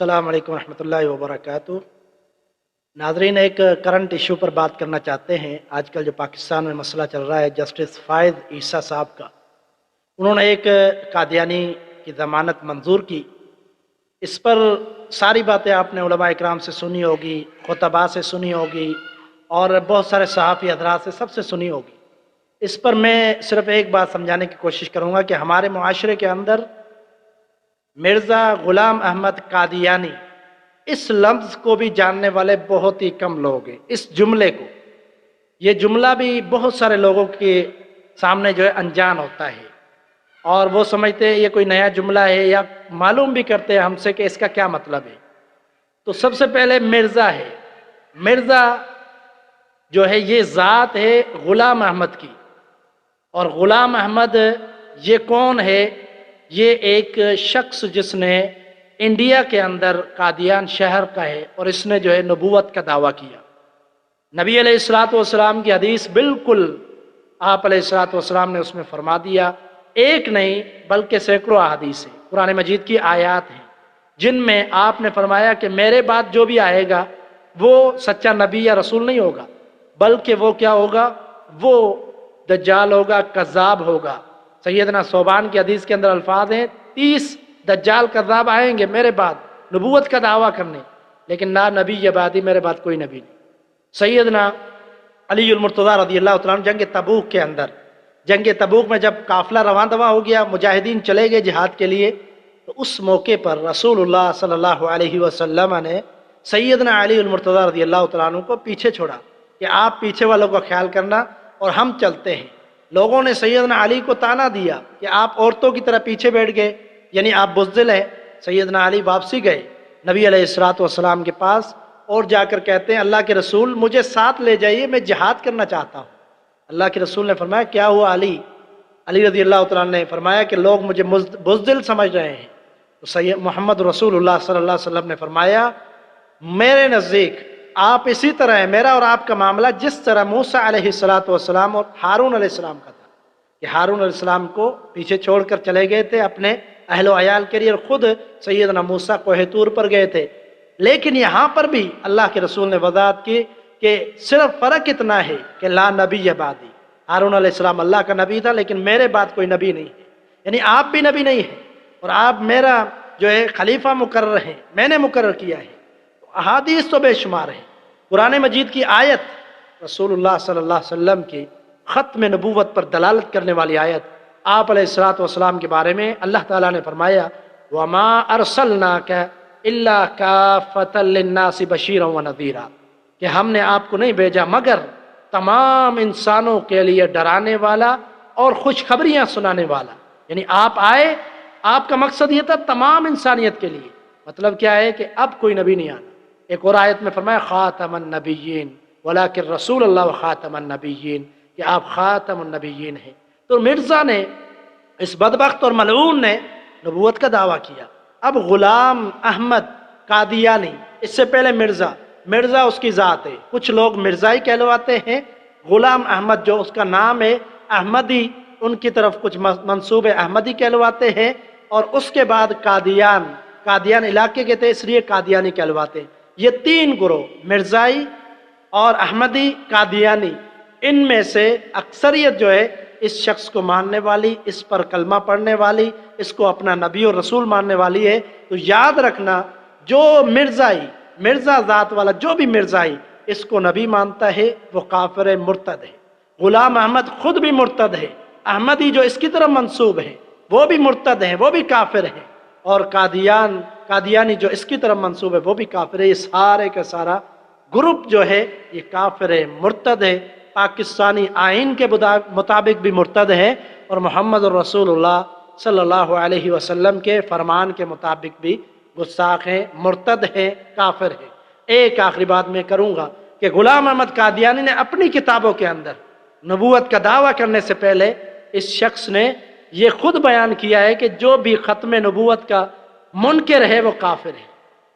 السلام علیکم ورحمۃ اللہ وبرکاتہ۔ ناظرین، ایک کرنٹ ایشو پر بات کرنا چاہتے ہیں۔ آج کل جو پاکستان میں مسئلہ چل رہا ہے جسٹس فائز عیسیٰ صاحب کا، انہوں نے ایک قادیانی کی ضمانت منظور کی۔ اس پر ساری باتیں آپ نے علماء اکرام سے سنی ہوگی، خطباء سے سنی ہوگی اور بہت سارے صحافی حضرات سے، سب سے سنی ہوگی۔ اس پر میں صرف ایک بات سمجھانے کی کوشش کروں گا کہ ہمارے معاشرے کے اندر مرزا غلام احمد قادیانی اس لفظ کو بھی جاننے والے بہت ہی کم لوگ ہیں۔ اس جملے کو، یہ جملہ بھی بہت سارے لوگوں کے سامنے جو ہے انجان ہوتا ہے، اور وہ سمجھتے ہیں یہ کوئی نیا جملہ ہے، یا معلوم بھی کرتے ہیں ہم سے کہ اس کا کیا مطلب ہے۔ تو سب سے پہلے مرزا ہے، مرزا جو ہے یہ ذات ہے غلام احمد کی، اور غلام احمد یہ کون ہے؟ یہ ایک شخص جس نے انڈیا کے اندر قادیان شہر کا ہے، اور اس نے جو ہے نبوت کا دعویٰ کیا۔ نبی علیہ الصلوۃ والسلام کی حدیث بالکل آپ علیہ الصلوۃ والسلام نے اس میں فرما دیا، ایک نہیں بلکہ سینکڑوں احادیث ہیں، قرآن مجید کی آیات ہیں، جن میں آپ نے فرمایا کہ میرے بعد جو بھی آئے گا وہ سچا نبی یا رسول نہیں ہوگا، بلکہ وہ کیا ہوگا؟ وہ دجال ہوگا، کذاب ہوگا۔ سیدنا صوبان کی حدیث کے اندر الفاظ ہیں 30 دجال کذاب آئیں گے میرے بعد نبوت کا دعویٰ کرنے، لیکن لا نبی یا بعدی، میرے بعد کوئی نبی نہیں۔ سیدنا علی المرتضیٰ رضی اللہ تعالیٰ عنہ جنگ تبوک کے اندر، جنگ تبوک میں جب قافلہ رواں دواں ہو گیا، مجاہدین چلے گئے جہاد کے لیے، تو اس موقع پر رسول اللہ صلی اللہ علیہ وسلم نے سیدنا علی المرتضیٰ رضی اللہ تعالیٰ عنہ کو پیچھے چھوڑا کہ آپ پیچھے والوں کا خیال کرنا اور ہم چلتے ہیں۔ لوگوں نے سیدنا علی کو تانا دیا کہ آپ عورتوں کی طرح پیچھے بیٹھ گئے، یعنی آپ بزدل ہیں۔ سیدنا علی واپسی گئے نبی علیہ الصلوۃ والسلام کے پاس، اور جا کر کہتے ہیں اللہ کے رسول مجھے ساتھ لے جائیے، میں جہاد کرنا چاہتا ہوں۔ اللہ کے رسول نے فرمایا کیا ہوا علی؟ علی رضی اللہ تعالیٰ نے فرمایا کہ لوگ مجھے بزدل سمجھ رہے ہیں۔ تو سید محمد رسول اللہ صلی اللہ علیہ وسلم نے فرمایا میرے نزدیک آپ اسی طرح ہیں، میرا اور آپ کا معاملہ جس طرح موسیٰ علیہ السلام اور ہارون علیہ السلام کا تھا، کہ ہارون علیہ السلام کو پیچھے چھوڑ کر چلے گئے تھے اپنے اہل و عیال کے لیے، اور خود سیدنا موسیٰ کوہ طور پر گئے تھے۔ لیکن یہاں پر بھی اللہ کے رسول نے وضاحت کی کہ صرف فرق اتنا ہے کہ لا نبی بعدی، ہارون علیہ السلام اللہ کا نبی تھا، لیکن میرے بعد کوئی نبی نہیں ہے، یعنی آپ بھی نبی نہیں ہیں، اور آپ میرا جو ہے خلیفہ مقرر ہیں، میں نے مقرر کیا ہے۔ احادیث تو بے شمار ہیں، قرآن مجید کی آیت، رسول اللہ صلی اللہ علیہ وسلم کی ختم نبوت پر دلالت کرنے والی آیت، آپ علیہ الصلوۃ والسلام کے بارے میں اللہ تعالیٰ نے فرمایا وَمَا أَرْسَلْنَاكَ إِلَّا كَافَّةً لِلنَّاسِ بَشِيرًا وَنَذِيرًا، کہ ہم نے آپ کو نہیں بھیجا مگر تمام انسانوں کے لیے ڈرانے والا اور خوشخبریاں سنانے والا۔ یعنی آپ آئے، آپ کا مقصد یہ تھا تمام انسانیت کے لیے، مطلب کیا ہے کہ اب کوئی نبی نہیں آنا۔ ایک اور آیت میں فرمایا خاتم النبیین ولیکن رسول اللہ و خاتم النبیین، کہ آپ خاتم النبیین ہیں۔ تو مرزا نے، اس بدبخت اور ملعون نے نبوت کا دعویٰ کیا۔ اب غلام احمد قادیانی، اس سے پہلے مرزا اس کی ذات ہے، کچھ لوگ مرزائی کہلواتے ہیں، غلام احمد جو اس کا نام ہے احمدی، ان کی طرف کچھ منسوب احمدی کہلواتے ہیں، اور اس کے بعد قادیان علاقے کے تھے اس لیے قادیانی کہلواتے ہیں۔ یہ تین گروہ، مرزائی اور احمدی قادیانی، ان میں سے اکثریت جو ہے اس شخص کو ماننے والی، اس پر کلمہ پڑھنے والی، اس کو اپنا نبی اور رسول ماننے والی ہے۔ تو یاد رکھنا جو مرزا ذات والا جو بھی مرزائی اس کو نبی مانتا ہے وہ کافر مرتد ہے۔ غلام احمد خود بھی مرتد ہے، احمدی جو اس کی طرف منسوب ہے وہ بھی مرتد ہے، وہ بھی کافر ہے، اور قادیانی جو اس کی طرف منسوب ہے وہ بھی کافر ہے۔ یہ سارے کا سارا گروپ جو ہے یہ کافر مرتد ہے، پاکستانی آئین کے مطابق بھی مرتد ہے، اور محمد رسول اللہ صلی اللہ علیہ وسلم کے فرمان کے مطابق بھی گستاخ ہیں، مرتد ہیں، کافر ہیں۔ ایک آخری بات میں کروں گا کہ غلام احمد قادیانی نے اپنی کتابوں کے اندر نبوت کا دعویٰ کرنے سے پہلے اس شخص نے یہ خود بیان کیا ہے کہ جو بھی ختم نبوت کا منکر ہے وہ کافر ہے،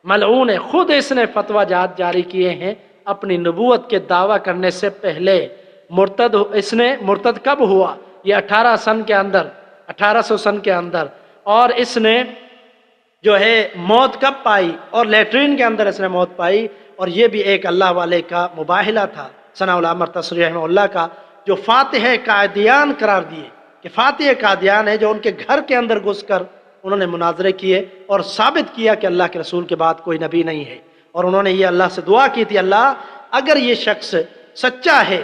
ملعون ہے۔ خود اس نے فتویٰ جاری کیے ہیں اپنی نبوت کے دعویٰ کرنے سے پہلے۔ اس نے مرتد کب ہوا؟ یہ 1800 سن کے اندر، اور اس نے جو ہے موت کب پائی اور لیٹرین کے اندر اس نے موت پائی، اور یہ بھی ایک اللہ والے کا مباہلہ تھا ثناء العامر تصریح رحمہ اللہ کا، جو فاتح قادیان قرار دیے کہ فاتح قادیان ہے، جو ان کے گھر کے اندر گھس کر انہوں نے مناظرے کیے اور ثابت کیا کہ اللہ کے رسول کے بعد کوئی نبی نہیں ہے، اور انہوں نے یہ اللہ سے دعا کی تھی، اللہ اگر یہ شخص سچا ہے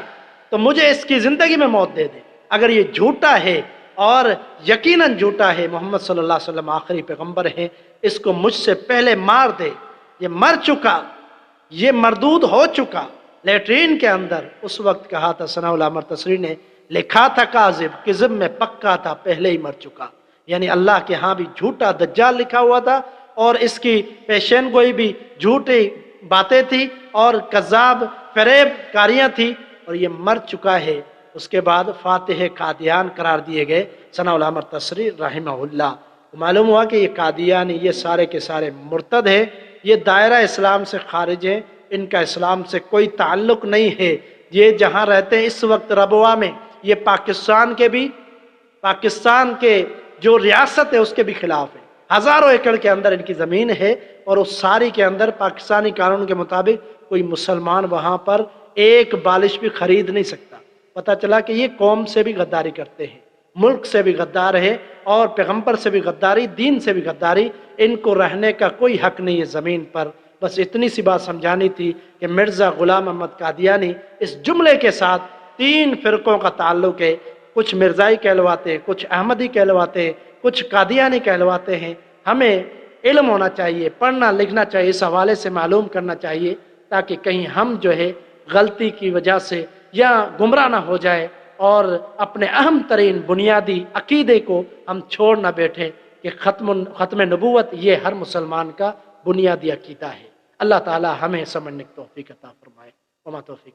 تو مجھے اس کی زندگی میں موت دے دے، اگر یہ جھوٹا ہے اور یقیناً جھوٹا ہے، محمد صلی اللہ علیہ وسلم آخری پیغمبر ہیں، اس کو مجھ سے پہلے مار دے، یہ مر چکا، یہ مردود ہو چکا لیٹرین کے اندر۔ اس وقت کہا تھا ثناء العامر تصریح نے، لکھا تھا کاذب، کذب میں پکا تھا، پہلے ہی مر چکا، یعنی اللہ کے ہاں بھی جھوٹا دجال لکھا ہوا تھا، اور اس کی پیشین گوئی بھی جھوٹی باتیں تھی اور کذاب فریب کاریاں تھی، اور یہ مر چکا ہے۔ اس کے بعد فاتح قادیان قرار دیے گئے ثناء العامر تصریح رحمہ اللہ۔ معلوم ہوا کہ یہ قادیانی یہ سارے کے سارے مرتد ہیں، یہ دائرہ اسلام سے خارج ہیں، ان کا اسلام سے کوئی تعلق نہیں ہے۔ یہ جہاں رہتے ہیں اس وقت ربوہ میں، یہ پاکستان کے جو ریاست ہے اس کے بھی خلاف ہے، ہزاروں ایکڑ کے اندر ان کی زمین ہے، اور اس ساری کے اندر پاکستانی قانون کے مطابق کوئی مسلمان وہاں پر ایک بالش بھی خرید نہیں سکتا۔ پتہ چلا کہ یہ قوم سے بھی غداری کرتے ہیں، ملک سے بھی غدار ہے، اور پیغمبر سے بھی غداری، دین سے بھی غداری۔ ان کو رہنے کا کوئی حق نہیں ہے زمین پر۔ بس اتنی سی بات سمجھانی تھی کہ مرزا غلام محمد قادیانی اس جملے کے ساتھ 3 فرقوں کا تعلق ہے، کچھ مرزائی کہلواتے ہیں، کچھ احمدی کہلواتے ہیں، کچھ قادیانی کہلواتے ہیں۔ ہمیں علم ہونا چاہیے، پڑھنا لکھنا چاہیے، اس حوالے سے معلوم کرنا چاہیے، تاکہ کہیں ہم جو ہے غلطی کی وجہ سے یا گمراہ نہ ہو جائے، اور اپنے اہم ترین بنیادی عقیدے کو ہم چھوڑ نہ بیٹھیں کہ ختم نبوت یہ ہر مسلمان کا بنیادی عقیدہ ہے۔ اللہ تعالی ہمیں سمجھنے کی توفیق عطا فرمائے۔ وما توفیق